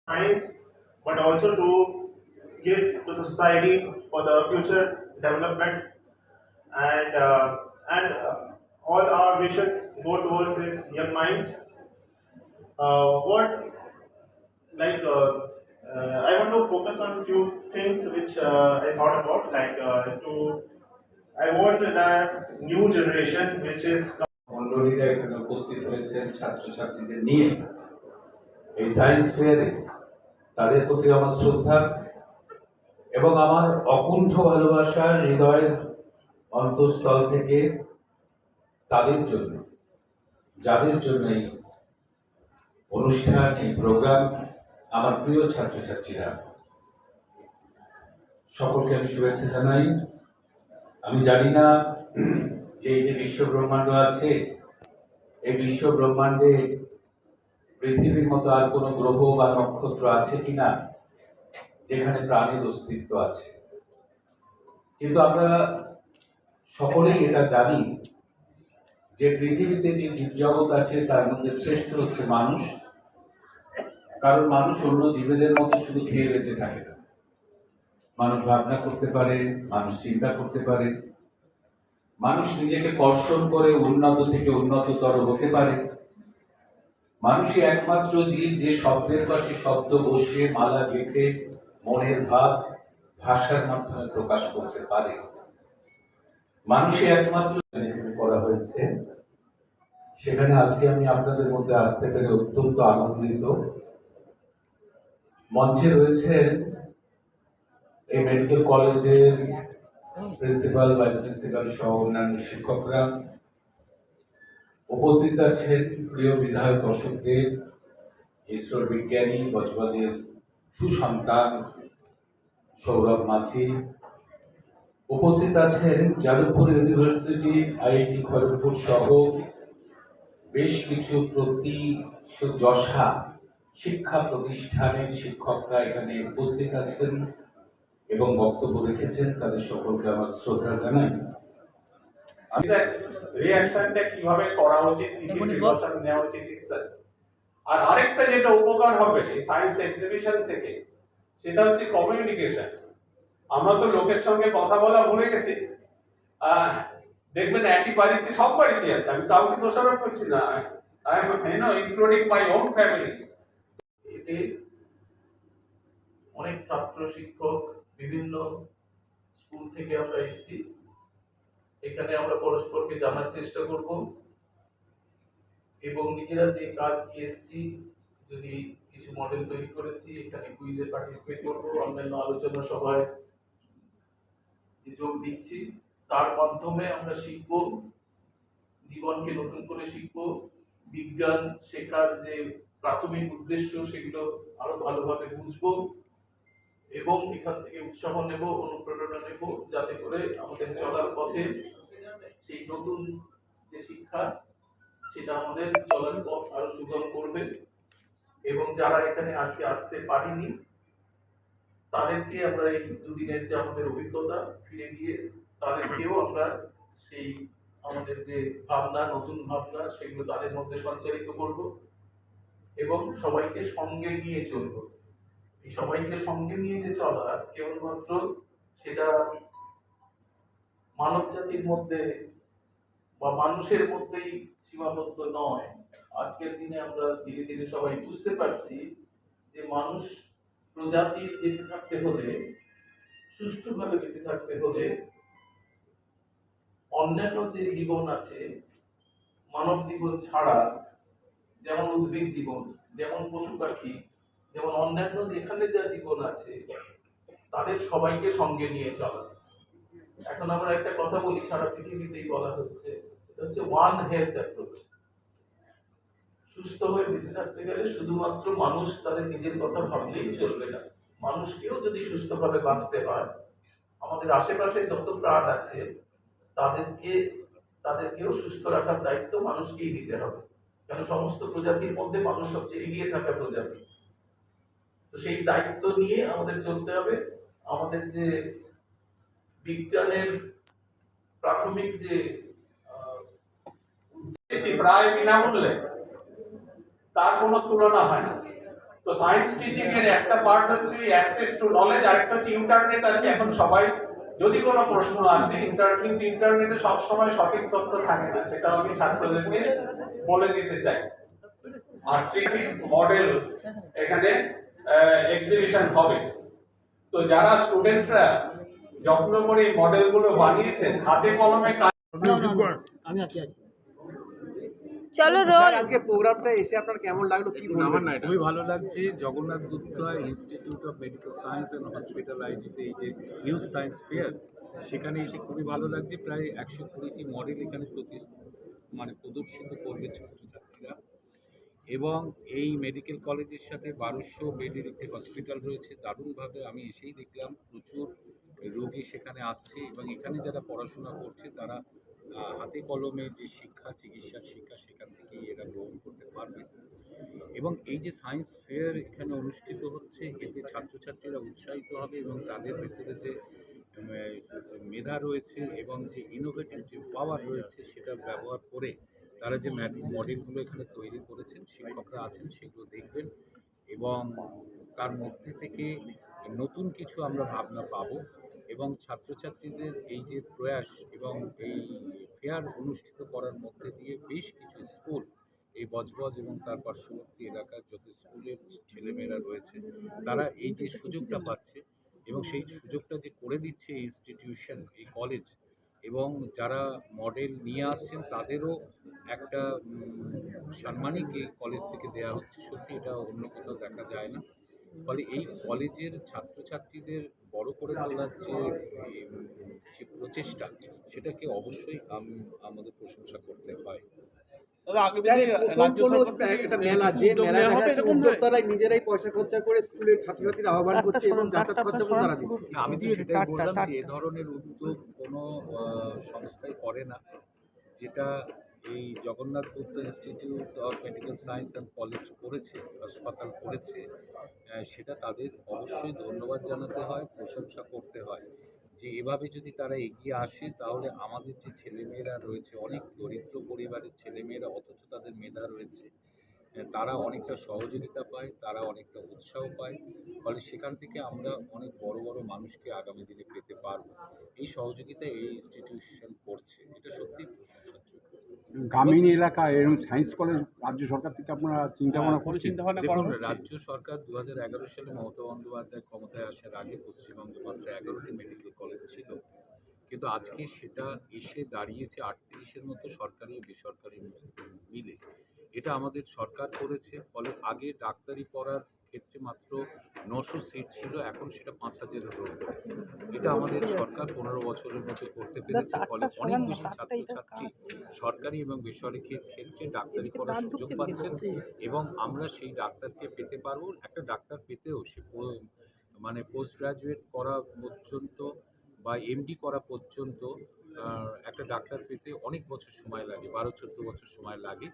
science, but also to give to the society for the future development, and all our wishes go towards these young minds. What like I want to focus on few things which I thought about, like to I want the new generation which is মন্ডলীরা এখানে উপস্থিত হয়েছেন ছাত্রছাত্রীদের নিয়ে এই science ফেয়ারে। তাদের প্রতি আমার শ্রদ্ধা এবং আমার অকুণ্ঠ ভালোবাসা হৃদয়ের অন্তঃস্থল থেকে তাদের জন্য, যাদের জন্য এই অনুষ্ঠান, এই প্রোগ্রাম, আমার প্রিয় ছাত্রছাত্রীরা, সকলকে আমি শুভেচ্ছা জানাই। আমি জানি না যে এই যে বিশ্ব ব্রহ্মাণ্ড আছে, এই বিশ্ব ব্রহ্মাণ্ডে পৃথিবীর মতো আর কোনো গ্রহ বা নক্ষত্র আছে কিনা যেখানে প্রাণের অস্তিত্ব আছে, কিন্তু আমরা সকলেই এটা জানি যে পৃথিবীতে যে জীবজগৎ আছে তার মধ্যে শ্রেষ্ঠ হচ্ছে মানুষ। কারণ মানুষ অন্য জীবেদের মতো শুধু খেয়ে বেঁচে থাকে না। মানুষ ভাবনা করতে পারে, মানুষ চিন্তা করতে পারে, মানুষ নিজেকে কর্ষণ করে উন্নত থেকে উন্নততর হতে পারে। মানুষই একমাত্র জীব যে শব্দের পাশে শব্দ বসে মালা গেঁথে মনের ভাব ভাষার মাধ্যমে প্রকাশ করতে পারে। মানুষই একমাত্র করা হয়েছে, সেখানে আজকে আমি আপনাদের মধ্যে আসতে পেরে অত্যন্ত আনন্দিত। মঞ্চে রয়েছেন এই মেডিকেল কলেজের প্রিন্সিপাল, ভাইস প্রিন্সিপাল সহ অন্যান্য শিক্ষকরা, উপস্থিত আছেন প্রিয় বিধায়ক অশোক দেব, ইসরোর বিজ্ঞানী, বজবজের সুসন্তান সৌরভ মাঝি, উপস্থিত আছেন যাদবপুর ইউনিভার্সিটি, আইআইটি খড়গপুর সহ বেশ কিছু যশা শিক্ষা প্রতিষ্ঠানের শিক্ষকরা এখানে উপস্থিত আছেন এবং বক্তব্য রেখেছেন। তাদের সকলকে আমার শ্রদ্ধা জানাই। রিঅ্যাকশনটা কিভাবে করা উচিত, কি কি প্রিকশন নেওয়া উচিত ইত্যাদি। আর আরেকটা যেটা উপকার হবে এই সায়েন্স এক্সিবিশন থেকে, সেটা হচ্ছে কমিউনিকেশন। আমরা তো লোকের সঙ্গে কথা বলা ভুলে গেছি। দেখবেন একই বাড়িতে, সব বাড়িতে আছে, আমি কাউকে দোষারোপ করছি না, I am including my own family. এতে অনেক ছাত্র শিক্ষক বিভিন্ন স্কুল থেকে আমরা এসেছি, এখানে আমরা পরস্পরকে জানার চেষ্টা করব এবং নিজেরা যে কাজ নিয়ে এসেছি, যদি কিছু মডেল তৈরি করেছি, এখানে কুইজে পার্টিসিপেট করবো, অন্যান্য আলোচনা সভায় যোগ দিচ্ছি, তার মাধ্যমে আমরা শিখব, জীবনকে নতুন করে শিখব, বিজ্ঞান শেখার যে প্রাথমিক উদ্দেশ্য সেগুলো আরো ভালোভাবে বুঝবো এবং এখান থেকে উৎসাহ নেব, অনুপ্রেরণা নেব, যাতে করে আমাদের চলার পথে সেই নতুন যে শিক্ষা সেটা আমাদের চলার পথ আরো সুগম করবে। এবং যারা এখানে আজকে আসতে পারিনি তাদেরকে আমরা এই দুদিনের যে আমাদের অভিজ্ঞতা ফিরে গিয়ে তাদেরকেও আমরা সেই আমাদের যে ভাবনা, নতুন ভাবনা, সেগুলো তাদের মধ্যে সঞ্চারিত করব এবং সবাইকে সঙ্গে নিয়ে চলবো। এই সবাইকে সঙ্গে নিয়ে যে চলা কেবলমাত্র সেটা মানব জাতির মধ্যে বা মানুষের মধ্যেই সীমাবদ্ধ নয়। আজকের দিনে আমরা ধীরে ধীরে সবাই বুঝতে পারছি যে মানুষ প্রজাতির বেঁচে থাকতে হলে, সুষ্ঠুভাবে বেঁচে থাকতে হলে অন্যান্য যে জীবন আছে মানব জীবন ছাড়া, যেমন উদ্ভিদ জীবন, যেমন পশু পাখি, যেমন অন্যান্য যেখানে যা জীবন আছে, তাদের সবাইকে সঙ্গে নিয়ে চলা। এখন আমরা একটা কথা বলি, সারা পৃথিবীতেই বলা হচ্ছে, এটা হচ্ছে ওয়ান হেলথ অ্যাপ্রোচ। সুস্থ হয়ে বেঁচে থাকতে গেলে শুধুমাত্র মানুষ তাদের নিজের কথা ভাবলেই চলবে না, মানুষকেও যদি সুস্থভাবে বাঁচতে হয়, আমাদের আশেপাশে যত প্রাণ আছে তাদেরকেও সুস্থ রাখার দায়িত্ব মানুষকেই নিতে হবে। কেন সমস্ত প্রজাতির মধ্যে মানুষ সবচেয়ে এগিয়ে থাকা প্রজাতি। তো সেই দায়িত্ব নিয়ে আমাদের চলতে হবে। আমাদের যে বিজ্ঞানের প্রাথমিক যে প্রায় বিনামূল্যে তার কোনো তুলনা হয় না। তো সায়েন্স টিচিং এর একটা পার্ট হচ্ছে অ্যাক্সেস টু নলেজ, আরেকটা হচ্ছে ইন্টারনেট আছে। এখন সবাই যদি কোনো প্রশ্ন আসে ইন্টারনেটে সবসময় সঠিক তথ্য থাকে না, সেটাও আমি ছাত্রদেরকে বলে দিতে চাই। আর 3D মডেল এখানে এক্সিবিশন হবে। তো যারা স্টুডেন্টরা যত্ন করে এই মডেলগুলো বানিয়েছেন, হাতে কলমে আমি আছি চলো রোল। আজকে প্রোগ্রামটা এসে আপনার কেমন লাগলো, কি বলবেন? খুবই ভালো লাগছে। Jagannath Gupta institute of medical science and হসপিটালাইজিতে এই যে হিউজ সায়েন্স ফেয়ার, সেখানে এসে খুবই ভালো লাগছে। প্রায় 120টি মডেল এখানে প্রদর্শিত করবে ছাত্রছাত্রীরা। এবং এই মেডিকেল কলেজের সাথে 1200 বেডের একটি হসপিটাল রয়েছে। দারুণভাবে আমি এসেই দেখলাম প্রচুর রোগী সেখানে আসছে, এবং এখানে যারা পড়াশোনা করছে তারা হাতে কলমে যে শিক্ষা, চিকিৎসার শিক্ষা, সেখান থেকেই এরা গ্রহণ করতে পারবে। এবং এই যে সায়েন্স ফেয়ার এখানে অনুষ্ঠিত হচ্ছে, এতে ছাত্রছাত্রীরা উৎসাহিত হবে এবং তাদের ভেতরে যে মেধা রয়েছে এবং যে ইনোভেটিভ যে পাওয়ার রয়েছে, সেটা ব্যবহার করে তারা যে মডেলগুলো এখানে তৈরি করেছেন, শিক্ষকরা আছেন, সেগুলো দেখবেন এবং তার মধ্যে থেকে নতুন কিছু আমরা ভাবনা পাবো। এবং ছাত্রছাত্রীদের এই যে প্রয়াস এবং এই ফেয়ার অনুষ্ঠিত করার মধ্যে দিয়ে বেশ কিছু স্কুল, এই বজবজ এবং তার পার্শ্ববর্তী এলাকার যত স্কুলের ছেলেমেয়েরা রয়েছে, তারা এই যে সুযোগটা পাচ্ছে এবং সেই সুযোগটা যে করে দিচ্ছে এই ইনস্টিটিউশন, এই কলেজ, এবং যারা মডেল নিয়ে আসছেন তাদেরও একটা সাম্মানিক এই কলেজ থেকে দেওয়া হচ্ছে। সত্যি এটা অন্য কোথাও দেখা যায় না। ফলে এই কলেজের ছাত্রছাত্রীদের বড় করে তোলার যে প্রচেষ্টা, সেটাকে অবশ্যই আমাদের প্রশংসা করতে হয়। একটা মেলা, যে মেলা দেখা যাচ্ছে উদ্যোক্তারাই নিজেরাই পয়সা খরচা করে স্কুলের ছাত্রছাত্রীরা আহ্বান করছে এবং যাতায়াত খরচা তারা দিচ্ছে। আমি তো সেটাই বললাম যে এ ধরনের উদ্যোগ কোনো সংস্থাই করে না। যেটা এই Jagannath Gupta institute of medical science and college করেছে, হাসপাতাল করেছে, সেটা তাদের অবশ্যই ধন্যবাদ জানাতে হয়, প্রশংসা করতে হয়। যে এভাবে যদি তারা এগিয়ে আসে, তাহলে আমাদের যে ছেলেমেয়েরা রয়েছে, অনেক দরিদ্র পরিবারের ছেলেমেয়েরা, অথচ তাদের মেধা রয়েছে, তারা অনেকটা সহযোগিতা পায়, তারা অনেকটা উৎসাহ পায়। ফলে সেখান থেকে আমরা অনেক বড় বড় মানুষকে আগামী দিনে পেতে পারব। এই সহযোগিতা এই ইনস্টিটিউশন করছে, এটা সত্যিই প্রশংসাযোগ্য। গ্রামীণ এলাকায় এরকম সায়েন্স কলেজ রাজ্য সরকার থেকে আপনারা চিন্তা ভাবনা করছেন? দেখুন, রাজ্য সরকার 2011 সালে মমতা বন্দ্যোপাধ্যায় ক্ষমতায় আসার আগে পশ্চিমবঙ্গে মাত্র 11টি মেডিকেল কলেজ ছিল, কিন্তু আজকে সেটা এসে দাঁড়িয়েছে 38-এর মতো সরকারি ও বেসরকারি মিলে। এটা আমাদের সরকার করেছে। ফলে আগে ডাক্তারি পড়ার ক্ষেত্রে মাত্র 900 সিট ছিল, এখন সেটা 5000-এর উপরে। এটা আমাদের সরকার 15 বছরের মধ্যে করতে পেরেছে। ফলে অনেক বেশি ছাত্রছাত্রী সরকারি এবং বেসরকারি ক্ষেত্রে ডাক্তারি পড়ার সুযোগ পাচ্ছেন, এবং আমরা সেই ডাক্তারকে পেতে পারবো। একটা ডাক্তার পেতেও সে পোস্ট গ্রাজুয়েট করা পর্যন্ত বা এমডি করা পর্যন্ত একটা ডাক্তার পেতে অনেক বছর সময় লাগে, 12-14 বছর সময় লাগে।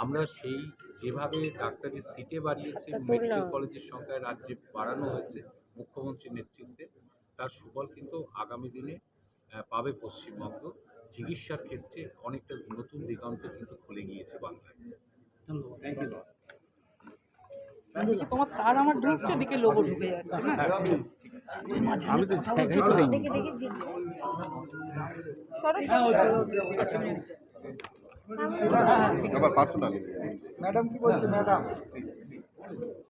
আমরা সেই যেভাবে ডাক্তারি সিটে বাড়িয়েছে, মেডিকেল কলেজের সংখ্যা রাজ্যে বাড়ানো হয়েছে মুখ্যমন্ত্রীর নেতৃত্বে, তার সুফল কিন্তু আগামী দিনে পাবে পশ্চিমবঙ্গ। চিকিৎসার ক্ষেত্রে অনেকটা নতুন দিগন্ত কিন্তু খুলে গিয়েছে বাংলায়। তোমার তার আমার ঢুকছে, দিকে লোগো ঢুকে যাচ্ছে না। আমি তো ম্যাডাম কি বলছে ম্যাডাম?